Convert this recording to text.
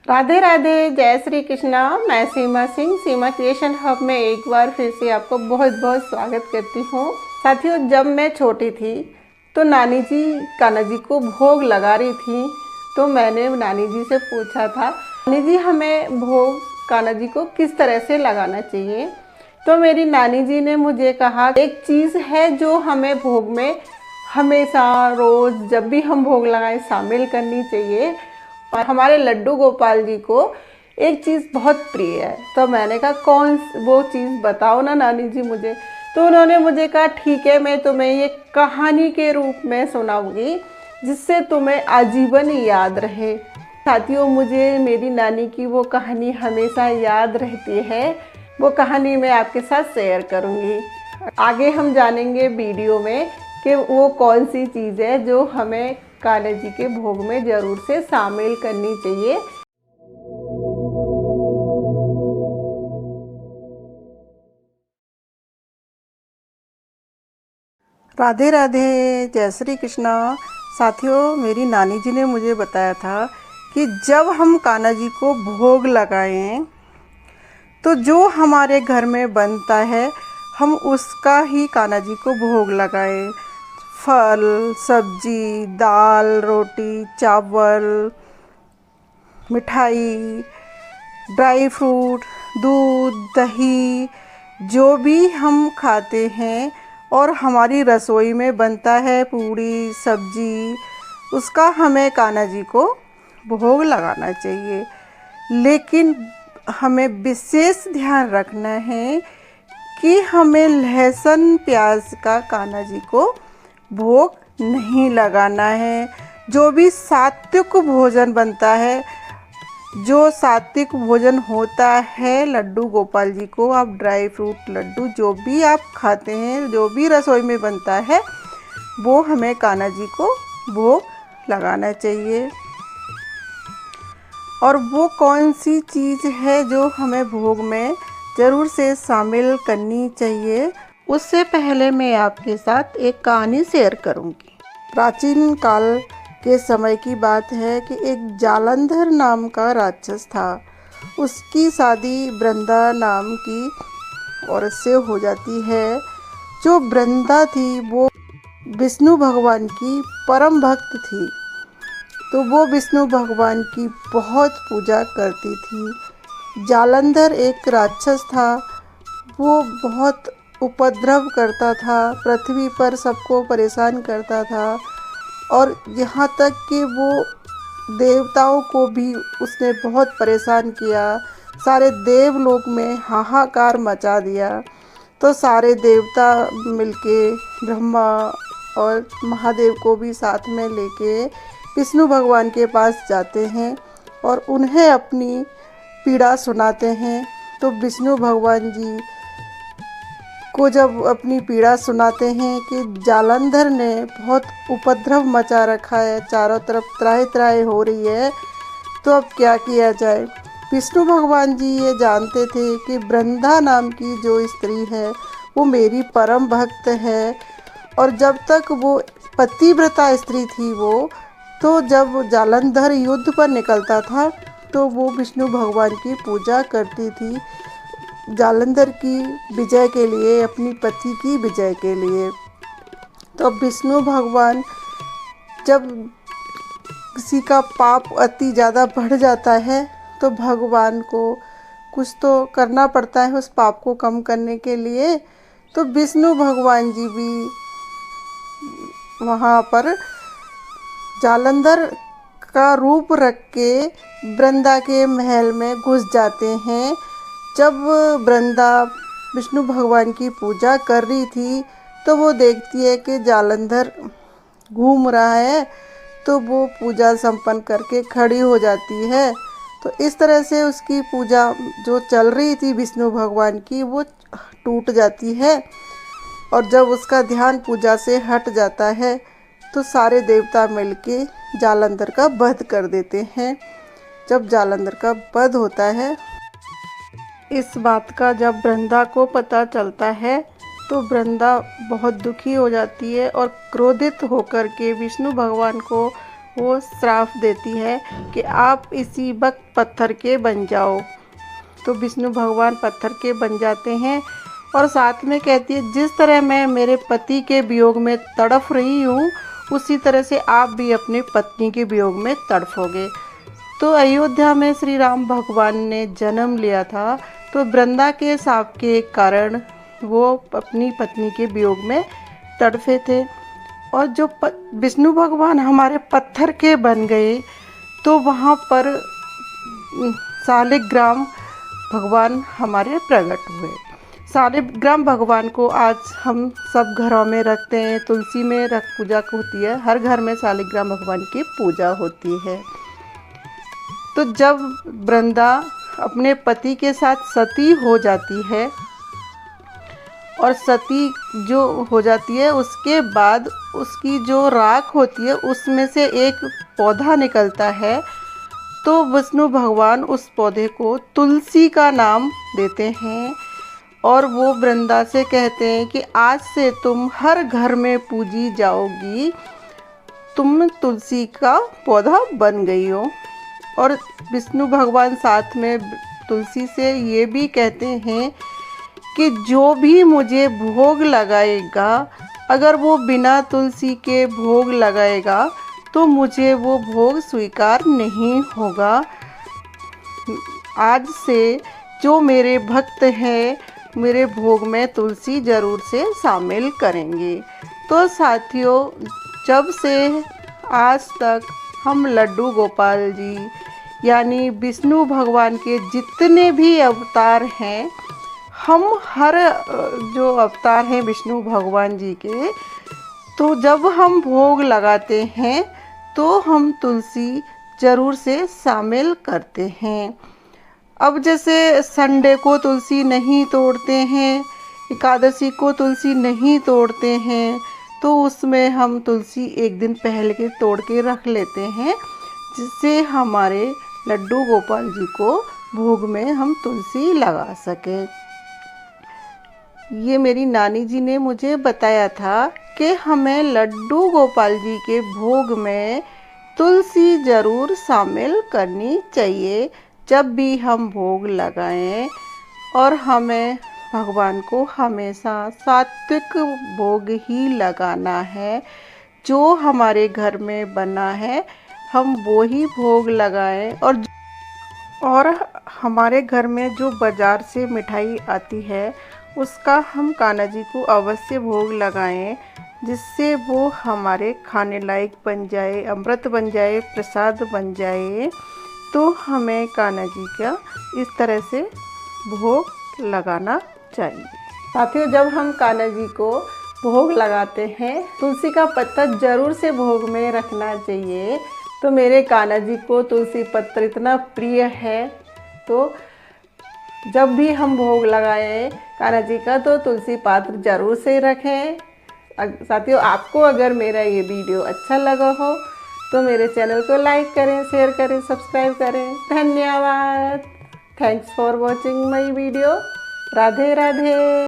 राधे राधे, जय श्री कृष्णा। मैं सीमा सिंह, सीमा creation hub में एक बार फिर से आपको बहुत बहुत स्वागत करती हूँ। साथियों, जब मैं छोटी थी तो नानी जी कान्हा जी को भोग लगा रही थी, तो मैंने नानी जी से पूछा था, नानी जी हमें भोग कान्हा जी को किस तरह से लगाना चाहिए। तो मेरी नानी जी ने मुझे कहा, एक चीज़ है जो हमें भोग में हमेशा रोज़ जब भी हम भोग लगाएं शामिल करनी चाहिए। और हमारे लड्डू गोपाल जी को एक चीज़ बहुत प्रिय है। तो मैंने कहा, कौन वो चीज़ बताओ ना नानी जी मुझे। तो उन्होंने मुझे कहा, ठीक है, मैं तुम्हें ये कहानी के रूप में सुनाऊंगी जिससे तुम्हें आजीवन याद रहे। साथियों, मुझे मेरी नानी की वो कहानी हमेशा याद रहती है। वो कहानी मैं आपके साथ शेयर करूंगी। आगे हम जानेंगे वीडियो में कि वो कौन सी चीज़ है जो हमें कान्हा जी के भोग में ज़रूर से शामिल करनी चाहिए। राधे राधे, जय श्री कृष्णा। साथियों, मेरी नानी जी ने मुझे बताया था कि जब हम कान्हा जी को भोग लगाएं तो जो हमारे घर में बनता है हम उसका ही कान्हा जी को भोग लगाएं। फल, सब्जी, दाल, रोटी, चावल, मिठाई, ड्राई फ्रूट, दूध, दही, जो भी हम खाते हैं और हमारी रसोई में बनता है, पूड़ी, सब्जी, उसका हमें कान्हा जी को भोग लगाना चाहिए। लेकिन हमें विशेष ध्यान रखना है कि हमें लहसुन प्याज का कान्हा जी को भोग नहीं लगाना है। जो भी सात्विक भोजन बनता है, जो सात्विक भोजन होता है लड्डू गोपाल जी को, आप ड्राई फ्रूट लड्डू जो भी आप खाते हैं, जो भी रसोई में बनता है, वो हमें कान्हा जी को भोग लगाना चाहिए। और वो कौन सी चीज़ है जो हमें भोग में ज़रूर से शामिल करनी चाहिए, उससे पहले मैं आपके साथ एक कहानी शेयर करूंगी। प्राचीन काल के समय की बात है कि एक जालंधर नाम का राक्षस था। उसकी शादी वृंदा नाम की औरत से हो जाती है। जो वृंदा थी वो विष्णु भगवान की परम भक्त थी, तो वो विष्णु भगवान की बहुत पूजा करती थी। जालंधर एक राक्षस था। वो बहुत उपद्रव करता था, पृथ्वी पर सबको परेशान करता था, और यहाँ तक कि वो देवताओं को भी उसने बहुत परेशान किया। सारे देवलोक में हाहाकार मचा दिया। तो सारे देवता मिलके ब्रह्मा और महादेव को भी साथ में लेके विष्णु भगवान के पास जाते हैं और उन्हें अपनी पीड़ा सुनाते हैं। तो विष्णु भगवान जी को जब अपनी पीड़ा सुनाते हैं कि जालंधर ने बहुत उपद्रव मचा रखा है, चारों तरफ त्राही त्राही हो रही है, तो अब क्या किया जाए। विष्णु भगवान जी ये जानते थे कि वृंदा नाम की जो स्त्री है वो मेरी परम भक्त है, और जब तक वो पतिव्रता स्त्री थी वो, तो जब जालंधर युद्ध पर निकलता था तो वो विष्णु भगवान की पूजा करती थी, जालंधर की विजय के लिए, अपनी पति की विजय के लिए। तो विष्णु भगवान जब किसी का पाप अति ज़्यादा बढ़ जाता है तो भगवान को कुछ तो करना पड़ता है उस पाप को कम करने के लिए। तो विष्णु भगवान जी भी वहाँ पर जालंधर का रूप रख के वृंदा के महल में घुस जाते हैं। जब वृंदा विष्णु भगवान की पूजा कर रही थी तो वो देखती है कि जालंधर घूम रहा है, तो वो पूजा संपन्न करके खड़ी हो जाती है। तो इस तरह से उसकी पूजा जो चल रही थी विष्णु भगवान की, वो टूट जाती है। और जब उसका ध्यान पूजा से हट जाता है तो सारे देवता मिलके जालंधर का वध कर देते हैं। जब जालंधर का वध होता है, इस बात का जब वृंदा को पता चलता है तो वृंदा बहुत दुखी हो जाती है और क्रोधित होकर के विष्णु भगवान को वो श्राप देती है कि आप इसी वक्त पत्थर के बन जाओ। तो विष्णु भगवान पत्थर के बन जाते हैं और साथ में कहती है, जिस तरह मैं मेरे पति के वियोग में तड़फ रही हूँ, उसी तरह से आप भी अपनी पत्नी के वियोग में तड़फोगे। तो अयोध्या में श्री राम भगवान ने जन्म लिया था, तो वृंदा के शाप के कारण वो अपनी पत्नी के वियोग में तड़फे थे। और जो विष्णु भगवान हमारे पत्थर के बन गए, तो वहाँ पर शालिग्राम भगवान हमारे प्रकट हुए। शालिग्राम भगवान को आज हम सब घरों में रखते हैं, तुलसी में पूजा होती है, हर घर में शालिग्राम भगवान की पूजा होती है। तो जब वृंदा अपने पति के साथ सती हो जाती है और सती जो हो जाती है, उसके बाद उसकी जो राख होती है उसमें से एक पौधा निकलता है। तो विष्णु भगवान उस पौधे को तुलसी का नाम देते हैं और वो वृंदा से कहते हैं कि आज से तुम हर घर में पूजी जाओगी, तुम तुलसी का पौधा बन गई हो। और विष्णु भगवान साथ में तुलसी से ये भी कहते हैं कि जो भी मुझे भोग लगाएगा, अगर वो बिना तुलसी के भोग लगाएगा तो मुझे वो भोग स्वीकार नहीं होगा। आज से जो मेरे भक्त हैं, मेरे भोग में तुलसी ज़रूर से शामिल करेंगे। तो साथियों, जब से आज तक हम लड्डू गोपाल जी यानी विष्णु भगवान के जितने भी अवतार हैं, हम हर जो अवतार हैं विष्णु भगवान जी के, तो जब हम भोग लगाते हैं तो हम तुलसी ज़रूर से शामिल करते हैं। अब जैसे संडे को तुलसी नहीं तोड़ते हैं, एकादशी को तुलसी नहीं तोड़ते हैं, तो उसमें हम तुलसी एक दिन पहले के तोड़ के रख लेते हैं, जिससे हमारे लड्डू गोपाल जी को भोग में हम तुलसी लगा सकें। ये मेरी नानी जी ने मुझे बताया था कि हमें लड्डू गोपाल जी के भोग में तुलसी ज़रूर शामिल करनी चाहिए जब भी हम भोग लगाएं। और हमें भगवान को हमेशा सात्विक भोग ही लगाना है। जो हमारे घर में बना है हम वो ही भोग लगाएं। और हमारे घर में जो बाज़ार से मिठाई आती है उसका हम कान्हा जी को अवश्य भोग लगाएं, जिससे वो हमारे खाने लायक बन जाए, अमृत बन जाए, प्रसाद बन जाए। तो हमें कान्हा जी का इस तरह से भोग लगाना चाहिए। साथियों, जब हम कान्हा जी को भोग लगाते हैं, तुलसी का पत्ता ज़रूर से भोग में रखना चाहिए। तो मेरे कान्हा जी को तुलसी पत्र इतना प्रिय है, तो जब भी हम भोग लगाएं कान्हा जी का, तो तुलसी पात्र ज़रूर से रखें। साथियों, आपको अगर मेरा ये वीडियो अच्छा लगा हो तो मेरे चैनल को लाइक करें, शेयर करें, सब्सक्राइब करें। धन्यवाद। Thanks for watching my video. Radhe Radhe.